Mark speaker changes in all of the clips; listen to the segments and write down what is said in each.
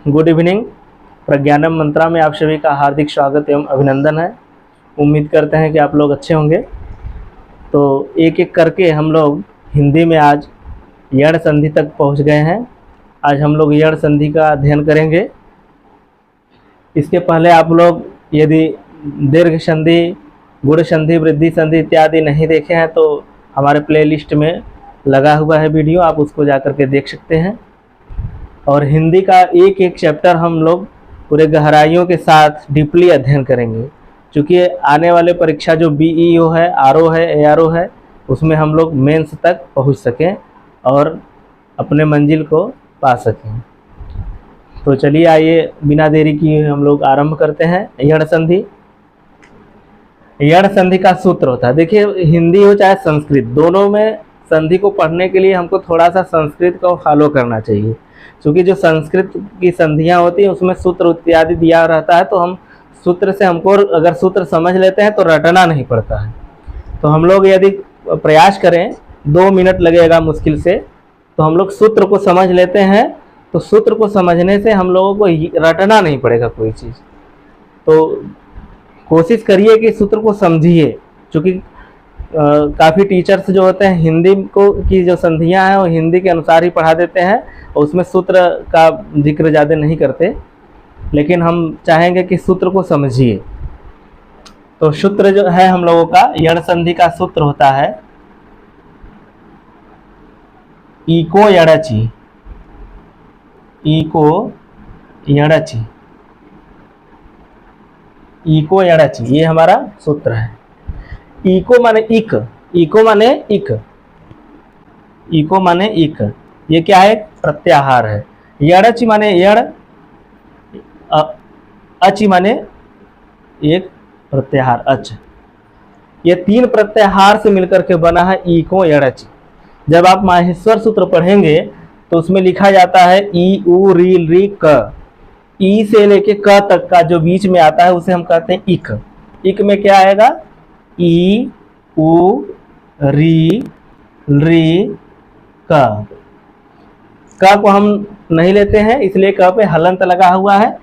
Speaker 1: Good evening. प्रज्ञानम मंत्रा में आप सभी का हार्दिक स्वागत एवं अभिनंदन है। उम्मीद करते हैं कि आप लोग अच्छे होंगे। तो एक एक करके हम लोग हिंदी में आज यण संधि तक पहुंच गए हैं। आज हम लोग यण संधि का अध्ययन करेंगे। इसके पहले आप लोग यदि दीर्घ संधि, गुण संधि, वृद्धि संधि इत्यादि नहीं देखे हैं तो हमारे प्लेलिस्ट में लगा हुआ है वीडियो, आप उसको जा कर के देख सकते हैं। और हिंदी का एक एक चैप्टर हम लोग पूरे गहराइयों के साथ डीपली अध्ययन करेंगे, क्योंकि आने वाले परीक्षा जो BEO है, RO है, ARO है, उसमें हम लोग मेंस तक पहुंच सकें और अपने मंजिल को पा सकें। तो चलिए आइए बिना देरी किए हम लोग आरंभ करते हैं। यण संधि। यण संधि का सूत्र होता है, देखिए हिंदी हो चाहे संस्कृत, दोनों में संधि को पढ़ने के लिए हमको थोड़ा सा संस्कृत को फॉलो करना चाहिए, क्योंकि जो संस्कृत की संधियां होती हैं उसमें सूत्र इत्यादि दिया रहता है। तो हम सूत्र से हमको अगर सूत्र समझ लेते हैं तो रटना नहीं पड़ता है। तो हम लोग यदि प्रयास करें, 2 मिनट लगेगा मुश्किल से, तो हम लोग सूत्र को समझ लेते हैं। तो सूत्र को समझने से हम लोगों को रटना नहीं पड़ेगा कोई चीज़। तो कोशिश करिए कि सूत्र को समझिए, क्योंकि काफ़ी टीचर्स जो होते हैं हिंदी को की जो संधियां हैं वो हिंदी के अनुसार ही पढ़ा देते हैं और उसमें सूत्र का जिक्र ज़्यादा नहीं करते, लेकिन हम चाहेंगे कि सूत्र को समझिए। तो सूत्र जो है हम लोगों का यण संधि का सूत्र होता है इको यणचि। इको यणचि, इको यणचि, ये हमारा सूत्र है। इको माने इक, इको माने इक, इको माने इक, ये क्या है? प्रत्याहार है। यणचि माने यण, अचि माने एक प्रत्याहार अच। ये 3 प्रत्याहार से मिलकर के बना है इको यणचि। जब आप माहेश्वर सूत्र पढ़ेंगे तो उसमें लिखा जाता है ई उ री री क। ई से लेके क तक का जो बीच में आता है उसे हम कहते हैं इक। इक में क्या आएगा? ई उ री री क। क को हम नहीं लेते हैं, इसलिए क पे हलंत लगा हुआ है,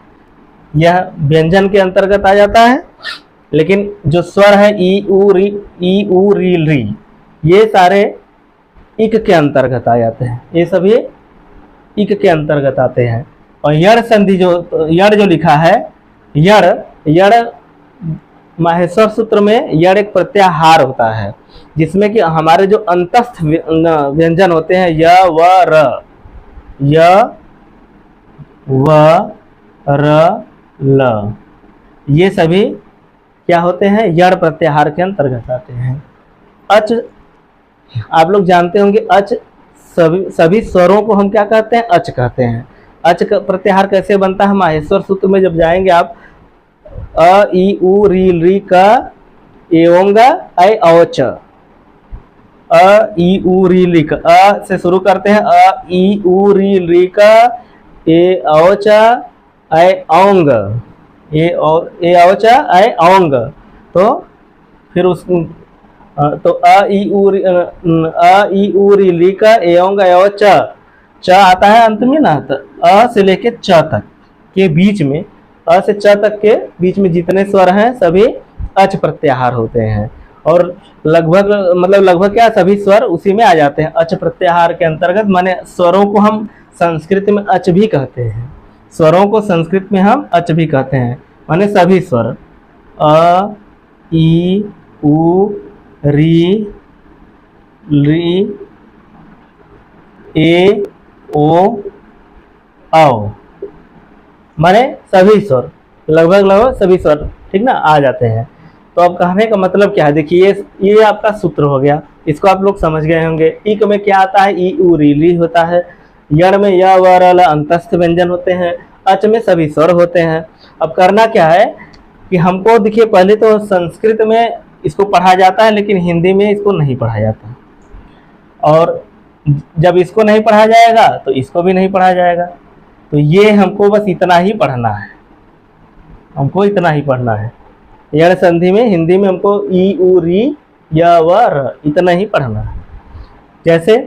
Speaker 1: यह व्यंजन के अंतर्गत आ जाता है। लेकिन जो स्वर है ई उ री री, ये सारे इक के अंतर्गत आ जाते हैं, ये सभी इक के अंतर्गत आते हैं। और यण संधि जो यण जो लिखा है, यण माहेश्वर सूत्र में यण एक प्रत्याहार होता है, जिसमें कि हमारे जो अंतस्थ व्यंजन होते हैं य व र, य व र ल, ये सभी क्या होते हैं? यण प्रत्याहार के अंतर्गत आते हैं। अच, आप लोग जानते होंगे अच, सभी स्वरों को हम क्या कहते हैं? अच कहते हैं। अच का प्रत्याहार कैसे बनता है? माहेश्वर सूत्र में जब जाएंगे आप, अ ई उ री री क एओंग ऐ औच, अ ई उ री री क, अ से शुरू करते हैं, अ ई उ री री क ए औच ऐ औंग, ए औच ऐ औंग। तो फिर उस तो अ ई उ री री क एओंग ऐ च, च आता है अंत में ना, तो अ से लेके च तक के बीच में, अ से च तक के बीच में जितने स्वर हैं सभी अच प्रत्याहार होते हैं। और लगभग क्या, सभी स्वर उसी में आ जाते हैं अच प्रत्याहार के अंतर्गत। माने स्वरों को हम संस्कृत में अच भी कहते हैं, स्वरों को संस्कृत में हम अच भी कहते हैं। माने सभी स्वर अ ई उ री री ए ओ औ, माने सभी स्वर, लगभग सभी स्वर, ठीक ना, आ जाते हैं। तो अब कहने का मतलब क्या है? देखिए ये आपका सूत्र हो गया, इसको आप लोग समझ गए होंगे। इक में क्या आता है? ई उ री री होता है। यण में य व र ल अंतस्थ व्यंजन होते हैं। अच में सभी स्वर होते हैं। अब करना क्या है कि हमको, देखिए पहले तो संस्कृत में इसको पढ़ा जाता है, लेकिन हिंदी में इसको नहीं पढ़ा जाता, और जब इसको नहीं पढ़ा जाएगा तो इसको भी नहीं पढ़ा जाएगा। तो ये हमको बस इतना ही पढ़ना है, हमको इतना ही पढ़ना है। यण संधि में हिंदी में हमको ई उ री य व र इतना ही पढ़ना है। जैसे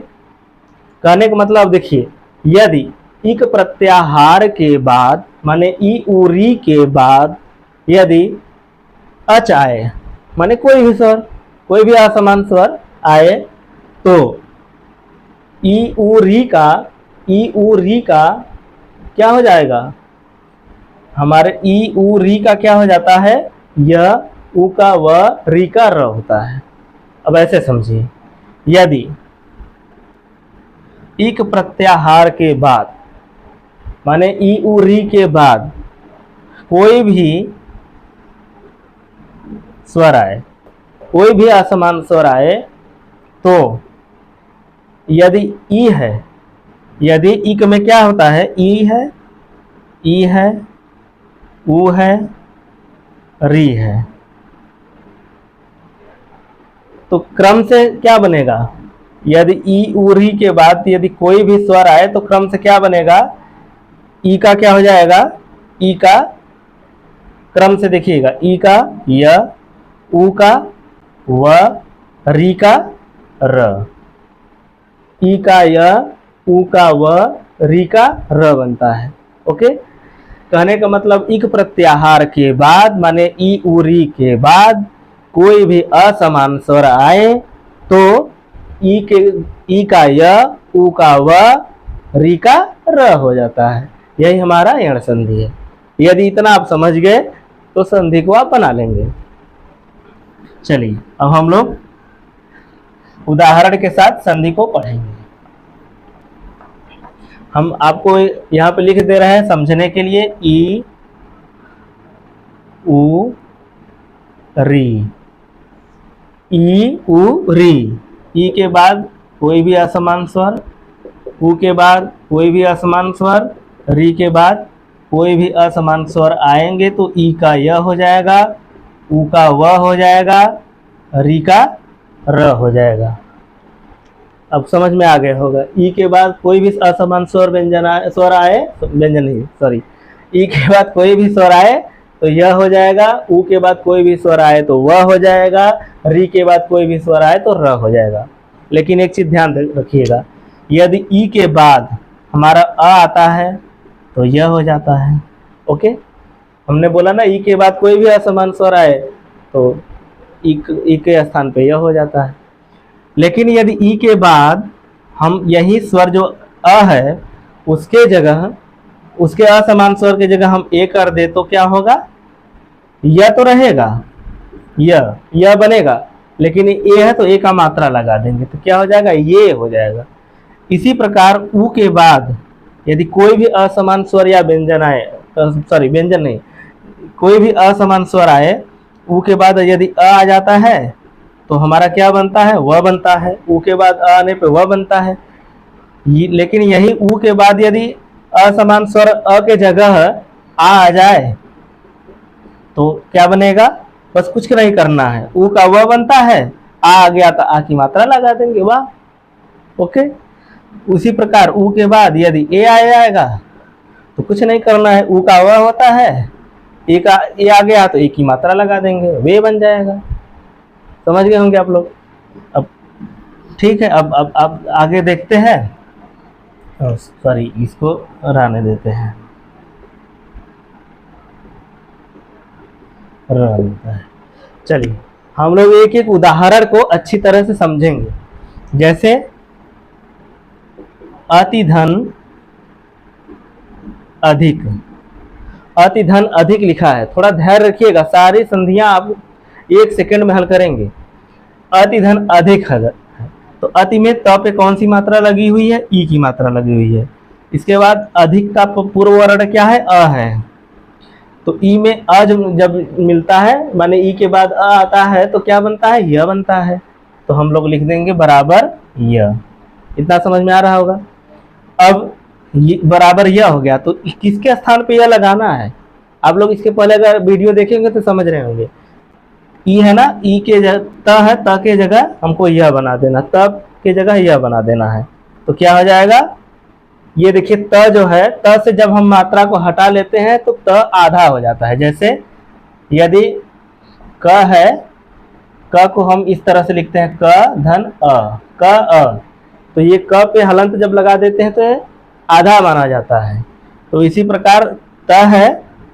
Speaker 1: कहने का मतलब देखिए, यदि इक प्रत्याहार के बाद माने ई उ री के बाद यदि अच आए, माने कोई भी स्वर, कोई भी असमान स्वर आए, तो ई उ री का क्या हो जाएगा, हमारे ई उ री का क्या हो जाता है, य उ का व री का र होता है। अब ऐसे समझिए, यदि इक प्रत्याहार के बाद माने ई उ री के बाद कोई भी स्वर आए, कोई भी असमान स्वर आए, तो यदि ई है, यदि इक में क्या होता है, ई है, उ है, री है, तो क्रम से क्या बनेगा, यदि ई उ री के बाद यदि कोई भी स्वर आए तो क्रम से क्या बनेगा, ई का क्या हो जाएगा, ई का क्रम से देखिएगा, ई का य, उ का व, री का र, ई का य, उ का व, री का र बनता है। ओके, कहने का मतलब इक प्रत्याहार के बाद माने ई उ री के बाद कोई भी असमान स्वर आए तो ई का य, उ का व, री का र हो जाता है। यही हमारा यण संधि है। यदि इतना आप समझ गए तो संधि को आप बना लेंगे। चलिए अब हम लोग उदाहरण के साथ संधि को पढ़ेंगे। हम आपको यहाँ पे लिख दे रहे हैं समझने के लिए, ई उ री, ई उ री, ई के बाद कोई भी असमान स्वर, उ के बाद कोई भी असमान स्वर, री के बाद कोई भी असमान स्वर आएंगे तो ई का य हो जाएगा, उ का व हो जाएगा, री का र हो जाएगा। अब समझ में आ गया होगा। ई के बाद कोई भी असमान स्वर स्वर आए, व्यंजन नहीं सॉरी, ई के बाद कोई भी स्वर आए तो यह हो जाएगा, उ के बाद कोई भी स्वर आए तो वह हो जाएगा, री के बाद कोई भी स्वर आए तो र हो जाएगा। लेकिन एक चीज ध्यान रखिएगा, यदि ई के बाद हमारा अ आता है तो यह हो जाता है। ओके, हमने बोला ना ई के बाद कोई भी असमान स्वर आए तो ई के स्थान पे यह हो जाता है। लेकिन यदि ई के बाद हम यही स्वर जो अ है उसके जगह, उसके असमान स्वर के जगह हम ए कर दे तो क्या होगा, यह तो रहेगा, यह बनेगा, लेकिन ए है तो ए का मात्रा लगा देंगे तो क्या हो जाएगा, ये हो जाएगा। इसी प्रकार उ के बाद यदि कोई भी असमान स्वर या व्यंजन आए, सॉरी व्यंजन नहीं, कोई भी असमान स्वर आए, उ के बाद यदि अ आ जाता है तो हमारा क्या बनता है, वह बनता है। उ के बाद अ आने पे वह बनता है। लेकिन यही उ के बाद यदि असमान स्वर अ के जगह आ जाए तो क्या बनेगा, बस कुछ नहीं करना है, उ का वह बनता है, आ गया तो आ की मात्रा लगा देंगे, वाह। ओके, उसी प्रकार उ के बाद यदि ए आ जाएगा तो कुछ नहीं करना है, उ का वह होता है, ए का ए आ गया तो ए की मात्रा लगा देंगे, वे बन जाएगा। समझ गए होंगे आप लोग। अब ठीक है, अब आगे देखते हैं, सॉरी इसको रहने देते हैं, रहने देते हैं। चलिए हम लोग एक एक उदाहरण को अच्छी तरह से समझेंगे। जैसे अति धन अधिक, अति धन अधिक लिखा है, थोड़ा धैर्य रखिएगा, सारी संधियां आप 1 सेकंड में हल करेंगे। अति धन अधिक है तो अति में त पे कौन सी मात्रा लगी हुई है, ई की मात्रा लगी हुई है। इसके बाद अधिक का पूर्व वर्ण क्या है, अ है, तो ई में अ जब मिलता है माने ई के बाद अ आता है तो क्या बनता है, यह बनता है, तो हम लोग लिख देंगे बराबर यह। इतना समझ में आ रहा होगा। अब बराबर यह हो गया तो किसके स्थान पे यह लगाना है, आप लोग इसके पहले अगर वीडियो देखेंगे तो समझ रहे होंगे। ई है ना, ई के त है, त के जगह हमको यह बना देना, तब के जगह यह बना देना है, तो क्या हो जाएगा, ये देखिए त जो है, त से जब हम मात्रा को हटा लेते हैं तो त आधा हो जाता है। जैसे यदि क है, क को हम इस तरह से लिखते हैं क धन अ, क अ, तो ये क पे हलंत जब लगा देते हैं तो आधा माना जाता है। तो इसी प्रकार त है,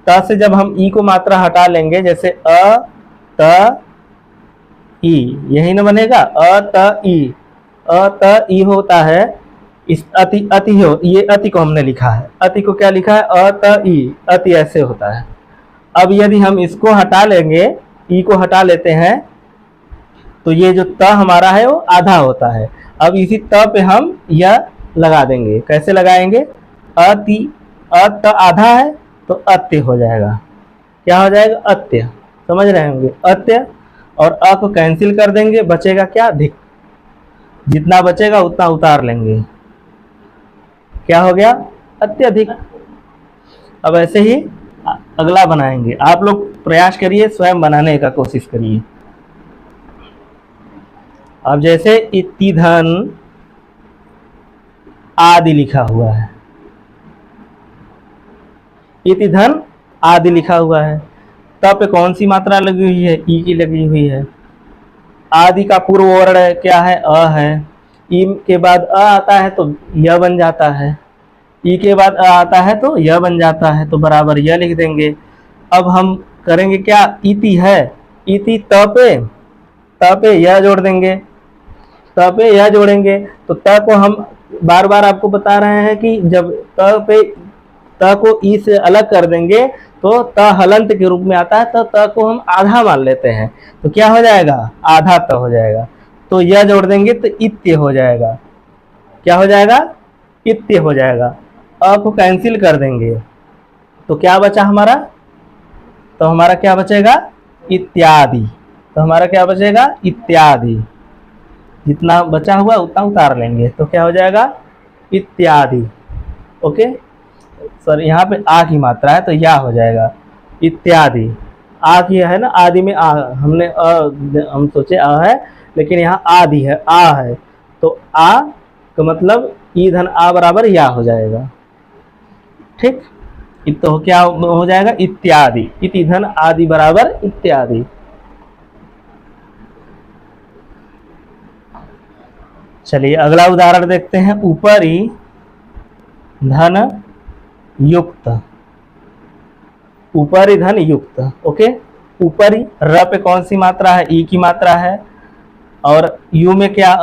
Speaker 1: त से जब हम ई को मात्रा हटा लेंगे, जैसे अ त ई, यही ना बनेगा, अ त ई, अ त ई होता है। इस अति, अति हो, ये अति को हमने लिखा है, अति को क्या लिखा है, अ त ई, अति ऐसे होता है। अब यदि हम इसको हटा लेंगे, ई को हटा लेते हैं, तो ये जो त हमारा है वो आधा होता है। अब इसी त पे हम यह लगा देंगे, कैसे लगाएंगे, अति, अत आधा है तो अत्य हो जाएगा, क्या हो जाएगा, अत्य, समझ रहे होंगे, अत्य, और अ को कैंसिल कर देंगे, बचेगा क्या, धिक, जितना बचेगा उतना उतार लेंगे, क्या हो गया, अत्यधिक। अब ऐसे ही अगला बनाएंगे, आप लोग प्रयास करिए, स्वयं बनाने का कोशिश करिए। अब जैसे इति धन आदि लिखा हुआ है, इति धन आदि लिखा हुआ है, तब पे कौन सी मात्रा लगी हुई है, ई की लगी हुई है। आदि का पूर्व वर्ण क्या है, अ है, ई के बाद अ आता है तो यह बन जाता है, ई के बाद अ आता है तो यह बन जाता है, तो बराबर यह लिख देंगे। अब हम करेंगे क्या, इति है, इति त पे यह जोड़ देंगे, त पे यह जोड़ेंगे, तो त को हम बार बार आपको बता रहे हैं कि जब त को ई से अलग कर देंगे तो त हलंत के रूप में आता है, तो त को हम आधा मान लेते हैं, तो क्या हो जाएगा, आधा त हो जाएगा, तो यह जोड़ देंगे तो इत्य हो जाएगा, क्या हो जाएगा, इत्य हो जाएगा। अ को कैंसिल कर देंगे तो क्या बचा हमारा, तो हमारा क्या बचेगा, इत्यादि, तो हमारा क्या बचेगा, इत्यादि, जितना बचा हुआ उतना उतार लेंगे, तो क्या हो जाएगा, इत्यादि। ओके सर, यहाँ पे आ की मात्रा है तो या हो जाएगा, इत्यादि, आ की है ना, आदि में आ, हमने हम सोचे आ है, लेकिन यहाँ आदि है, आ है, तो आ का मतलब ई धन आ बराबर या हो जाएगा, ठीक, तो क्या हो जाएगा, इत्यादि, इति धन आदि बराबर इत्यादि। चलिए अगला उदाहरण देखते हैं, ऊपरी धन युक्त, ऊपरी धन युक्त, ओके, ऊपरी र पे कौन सी मात्रा है, ई की मात्रा है, और यू में क्या,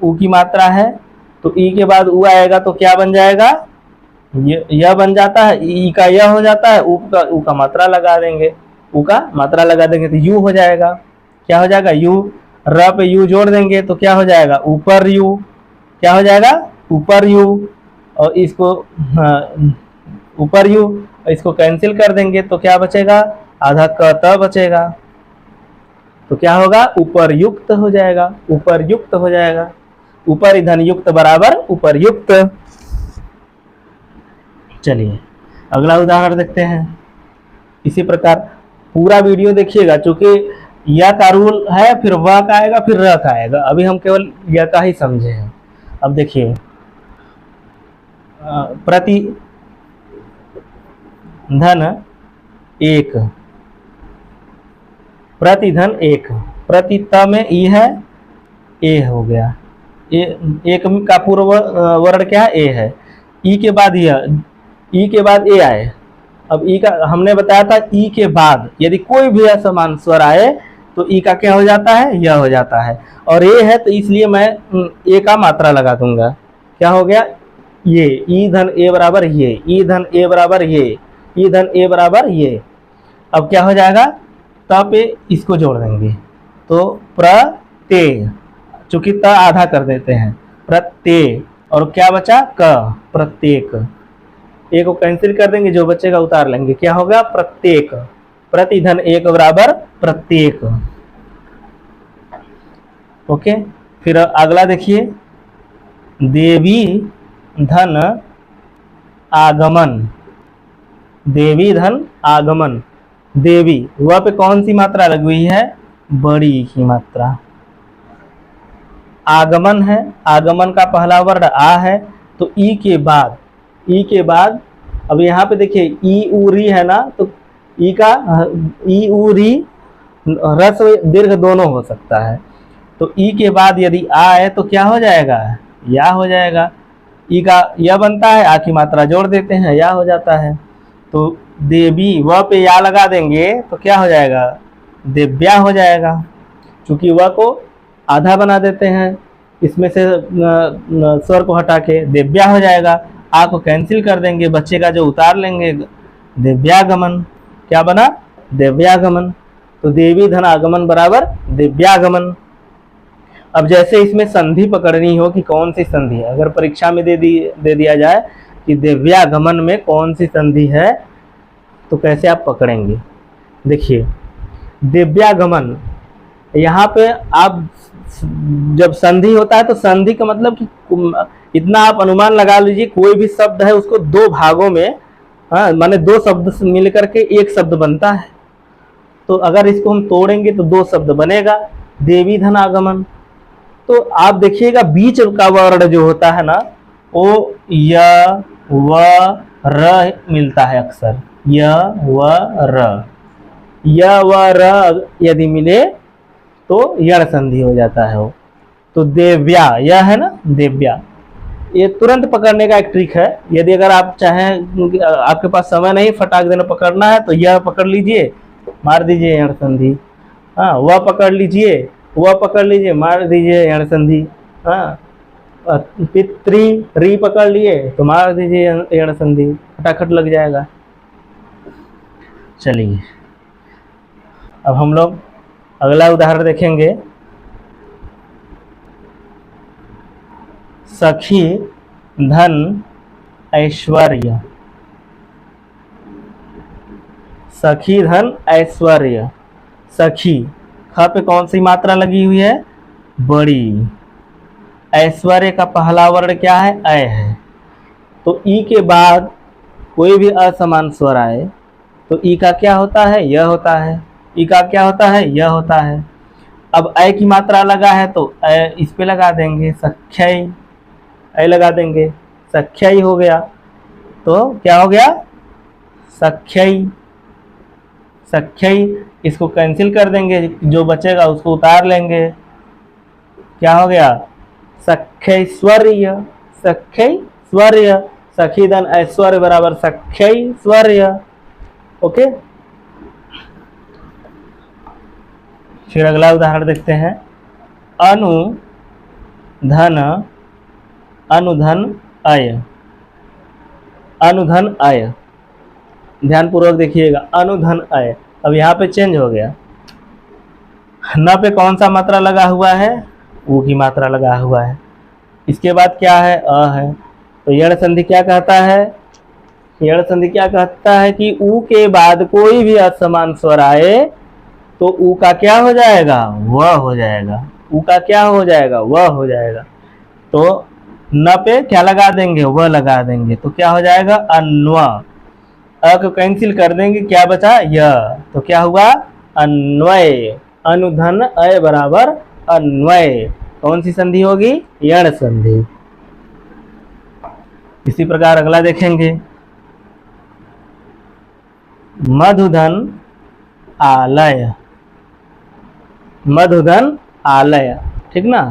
Speaker 1: ऊ की मात्रा है, तो ई के बाद ऊ आएगा तो क्या बन जाएगा, यह बन जाता है, ई का यह हो जाता है, ऊ का मात्रा लगा देंगे, ऊ का मात्रा लगा देंगे तो यू हो जाएगा, क्या हो जाएगा, यू, र पे यू जोड़ देंगे तो क्या हो जाएगा, ऊपर यू, क्या हो जाएगा, ऊपर यू, और इसको ऊपर यू, इसको कैंसिल कर देंगे तो क्या बचेगा, आधा क त बचेगा, तो क्या होगा, ऊपर युक्त हो जाएगा, ऊपर युक्त हो जाएगा, ऊपर धन युक्त बराबर ऊपर युक्त। चलिए अगला उदाहरण देखते हैं। इसी प्रकार पूरा वीडियो देखिएगा, चूंकि या का रूल है, फिर व का आएगा, फिर र का आएगा, अभी हम केवल या का ही समझे हैं। अब देखिए, प्रति धन एक, प्रति धन एक, प्रति त में ई है, ए हो गया, एक का पूर्व वर्ण क्या है, ए है, ई के बाद यह, ई के बाद ए आए, अब ई का हमने बताया था, ई के बाद यदि कोई भी असमान स्वर आए तो ई का क्या हो जाता है, यह हो जाता है, और ए है तो इसलिए मैं ए का मात्रा लगा दूंगा, क्या हो गया, ये, ई धन ए बराबर ये, ई धन ए बराबर ये, ई धन ए बराबर ये। अब क्या हो जाएगा, त पे इसको जोड़ देंगे तो प्रते, चूंकि त आधा कर देते हैं, प्रत्यय, और क्या बचा, क, प्रत्येक, ए को कैंसिल कर देंगे, जो बचेगा उतार लेंगे, क्या होगा, प्रत्येक, प्रति धन एक बराबर प्रत्येक। ओके, फिर अगला देखिए, देवी धन आगमन, देवी धन आगमन, देवी वह पे कौन सी मात्रा लगी हुई है, बड़ी की मात्रा, आगमन है, आगमन का पहला वर्ण आ है, तो ई के बाद, ई के बाद, अब यहाँ पे देखिए ई उरी है ना, तो ई का ई उरी ह्रस्व दीर्घ दोनों हो सकता है, तो ई के बाद यदि आ है तो क्या हो जाएगा, या हो जाएगा, ई का यह बनता है, आ की मात्रा जोड़ देते हैं, या हो जाता है। तो देवी व पे या लगा देंगे तो क्या हो जाएगा, देव्या हो जाएगा। क्योंकि व को आधा बना देते हैं इसमें से स्वर को हटा के, देव्या हो जाएगा। आ को कैंसिल कर देंगे, बच्चे का जो उतार लेंगे, दिव्यागमन। क्या बना, दिव्यागमन। तो देवी धन आगमन बराबर दिव्यागमन। अब जैसे इसमें संधि पकड़नी हो कि कौन सी संधि है, अगर परीक्षा में दे दिया जाए कि दिव्यागमन में कौन सी संधि है, तो कैसे आप पकड़ेंगे। देखिए दिव्यागमन, यहाँ पे आप जब संधि होता है तो संधि का मतलब कि इतना आप अनुमान लगा लीजिए, कोई भी शब्द है उसको दो भागों में, हाँ माने दो शब्द मिल करके एक शब्द बनता है। तो अगर इसको हम तोड़ेंगे तो दो शब्द बनेगा, देवी धन आगमन। तो आप देखिएगा बीच का वर्ण जो होता है ना, वो य व र मिलता है अक्सर, य व र। य व र यदि मिले तो यण संधि हो जाता है वो। तो देव्या, यह है ना देव्या, ये तुरंत पकड़ने का एक ट्रिक है। यदि अगर आप चाहें, आपके पास समय नहीं फटाक देना पकड़ना है, तो यह पकड़ लीजिए, मार दीजिए यण संधि। हाँ, वह पकड़ लीजिए, वह पकड़ लीजिए, मार दीजिए यण संधि। हाँ, पितृ री पकड़ लिए तो मार दीजिए यण संधि, फटाखट लग जाएगा। चलिए अब हम लोग अगला उदाहरण देखेंगे। सखी धन ऐश्वर्य, सखी धन ऐश्वर्य। सखी, ख पे कौन सी मात्रा लगी हुई है, बड़ी। ऐश्वर्य का पहला वर्ण क्या है, अय है। तो ई के बाद कोई भी असमान स्वर आए तो ई का क्या होता है, यह होता है। ई का क्या होता है, यह होता है। अब अय की मात्रा लगा है तो अय इस पे लगा देंगे, सख्यय, अय लगा देंगे, सख्यय हो गया। तो क्या हो गया, सख्यय। सख्यय, इसको कैंसिल कर देंगे, जो बचेगा उसको उतार लेंगे, क्या हो गया, सख्यैश्वर्य। सख्यैश्वर्य, सखी धन ऐश्वर्य बराबर सख्यैश्वर्य। ओके, फिर अगला उदाहरण देखते हैं। अनुधन, अनुधन अय, अनुधन अय। ध्यान पूर्वक देखिएगा, अनुधन अय। अब यहाँ पे चेंज हो गया, न पे कौन सा मात्रा लगा हुआ है, ऊ की मात्रा लगा हुआ है। इसके बाद क्या है, अ है। तो यण संधि क्या कहता है, यण संधि क्या कहता है कि ऊ के बाद कोई भी असमान स्वर आए तो ऊ का क्या हो जाएगा, वह हो जाएगा। ऊ का क्या हो जाएगा, वह हो जाएगा। तो न पे क्या लगा देंगे, वह लगा देंगे, तो क्या हो जाएगा, अन्व। अ को कैंसिल कर देंगे, क्या बचा, यह। तो क्या हुआ, अन्वय। अनुधन अय बराबर अन्वय। कौन सी संधि होगी, यण संधि। इसी प्रकार अगला देखेंगे। मधुधन आलय, मधुधन आलय, ठीक ना।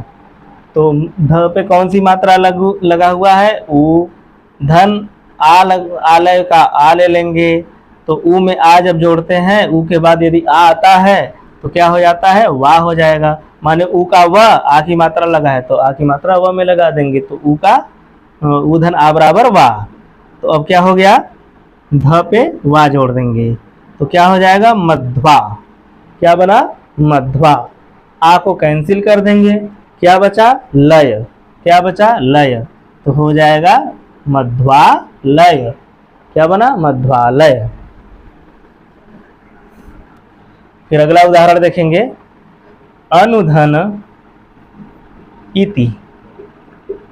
Speaker 1: तो ध पे कौन सी मात्रा लगा हुआ है, ऊ। धन आलय का आ ले लेंगे, तो ऊ में आ जब जोड़ते हैं, ऊ के बाद यदि आ आता है तो क्या हो जाता है, वाह हो जाएगा। माने ऊ का व, आ की मात्रा लगा है तो आ की मात्रा व में लगा देंगे, तो ऊ का ऊ धन आ बराबर वाह। तो अब क्या हो गया, ध पे वाह जोड़ देंगे, तो क्या हो जाएगा, मध्वा। क्या बना, मध्वा। आ को कैंसिल कर देंगे, क्या बचा, लय। क्या बचा, लय। तो हो जाएगा मध्वालय। क्या बना, मध्वालय। फिर अगला उदाहरण देखेंगे। अनुधन इति,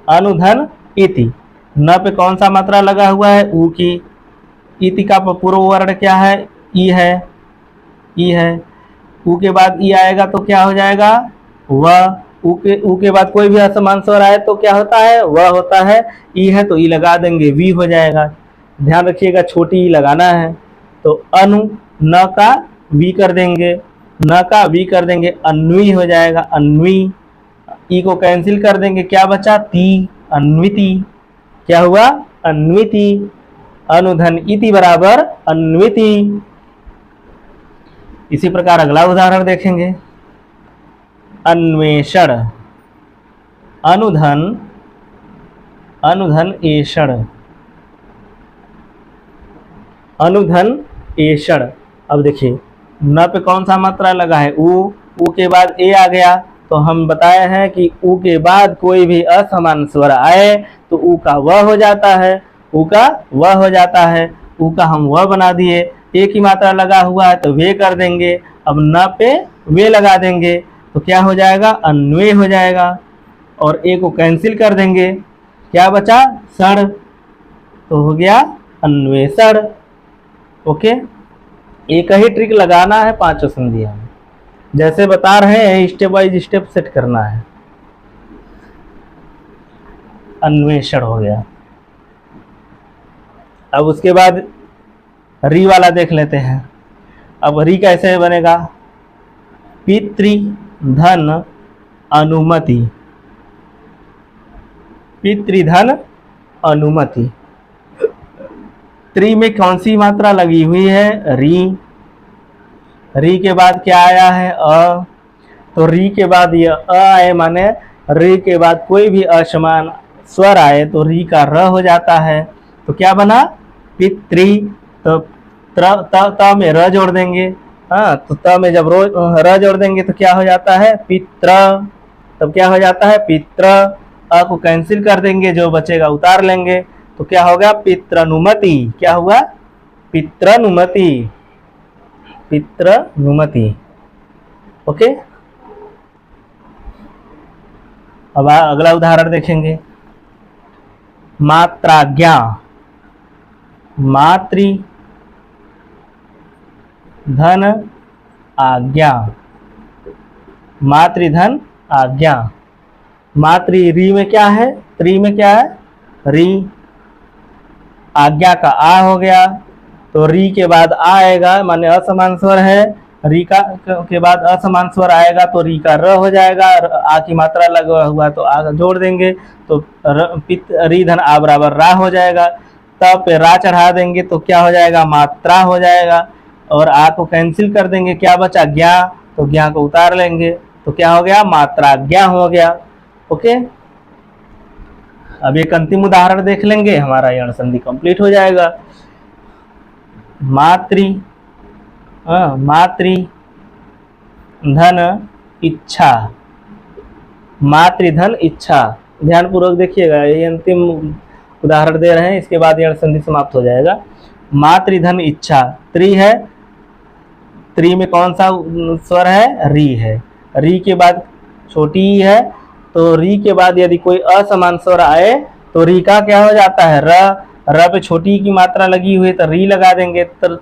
Speaker 1: अनुधन इति। न पे कौन सा मात्रा लगा हुआ है, ऊ की। इति का पूर्व वर्ण क्या है, ई है, ई है। ऊ के बाद ई आएगा तो क्या हो जाएगा, वह। ऊ के बाद कोई भी असमान स्वर आए तो क्या होता है, वह होता है। ई है तो ई लगा देंगे, वी हो जाएगा। ध्यान रखिएगा, छोटी ई लगाना है। तो अनु, न का वी कर देंगे, न का वी कर देंगे, अन्वी हो जाएगा, अन्वी। ई को कैंसिल कर देंगे, क्या बचा, ती, अन्विति। क्या हुआ? अन्विति। अनुधन इति बराबर अन्विति। इसी प्रकार अगला उदाहरण देखेंगे। अन्वेषण, अनुधन, अनुधन एषण, अनुधन एषण। अब देखिए न पे कौन सा मात्रा लगा है? उ के बाद ए आ गया, तो हम बताए हैं कि उ के बाद कोई भी असमान स्वर आए तो उ का व हो जाता है, उ का व हो जाता है। उ का हम व बना दिए। ए की मात्रा लगा हुआ है तो वे कर देंगे। अब न पे वे लगा देंगे तो क्या हो जाएगा? अन्वे हो जाएगा। और ए को कैंसिल कर देंगे, क्या बचा? सड़, तो हो गया अन्वेषण। ओके, एक ही ट्रिक लगाना है पांचों संधियों में, जैसे बता रहे हैं स्टेप बाय स्टेप सेट करना है। अन्वेषण हो गया। अब उसके बाद री वाला देख लेते हैं। अब री कैसे बनेगा? पितृधन अनुमति, पितृधन अनुमति। त्रि में कौन सी मात्रा लगी हुई है? री। री के बाद क्या आया है? अ। तो री के बाद ये अ आए, माने री के बाद कोई भी असमान स्वर आए तो री का र हो जाता है। तो क्या बना? पितृ। तो त में र जोड़ देंगे। हाँ, तो त में जब र जोड़ देंगे तो क्या हो जाता है? पित्र। तब क्या हो जाता है? पित्र। अ को कैंसिल कर देंगे, जो बचेगा उतार लेंगे, तो क्या होगा? पित्रानुमति। क्या हुआ? पित्रानुमति, पित्रानुमति। ओके, अब अगला उदाहरण देखेंगे। मात्राज्ञा, मातृ धन आज्ञा, मातृधन आज्ञा। मातृ री में क्या है? त्रि में क्या है? री। आज्ञा का आ हो गया, तो री के बाद आ आएगा, माने असमान स्वर है। री का के बाद असमान स्वर आएगा तो री का र हो जाएगा। आ की मात्रा लगा हुआ तो आ जोड़ देंगे, तो री धन आ बराबर रा हो जाएगा। तब पे रा चढ़ा देंगे तो क्या हो जाएगा? मात्रा हो जाएगा। और आ को कैंसिल कर देंगे, क्या बचा? ज्ञा। तो ज्ञा को उतार लेंगे तो क्या हो गया? मात्राज्ञा हो गया। ओके, अब एक अंतिम उदाहरण देख लेंगे, हमारा यण संधि कंप्लीट हो जाएगा। मातृ, मातृ धन इच्छा, मातृधन इच्छा। ध्यान पूर्वक देखिएगा, ये अंतिम उदाहरण दे रहे हैं, इसके बाद यण संधि समाप्त हो जाएगा। मातृधन इच्छा, त्रि है, त्रि में कौन सा स्वर है? री है। री के बाद छोटी ही है, तो री के बाद यदि कोई असमान स्वर आए तो री का क्या हो जाता है? र। र पे छोटी की मात्रा लगी हुई तो री लगा देंगे, त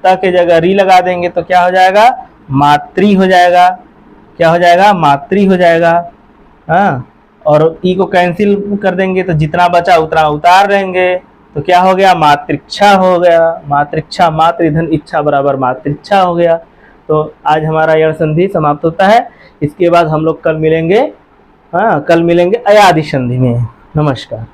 Speaker 1: के जगह री लगा देंगे तो क्या हो जाएगा? मातृ हो जाएगा। क्या हो जाएगा? मातृ हो जाएगा। हाँ, और ई को कैंसिल कर देंगे तो जितना बचा उतना उतार लेंगे, तो क्या हो गया? मातृक्षा हो गया। मातृक्षा, मातृधन इच्छा बराबर मातृक्षा हो गया। तो आज हमारा यण संधि समाप्त होता है। इसके बाद हम लोग कल मिलेंगे, हाँ कल मिलेंगे अयादि संधि में। नमस्कार।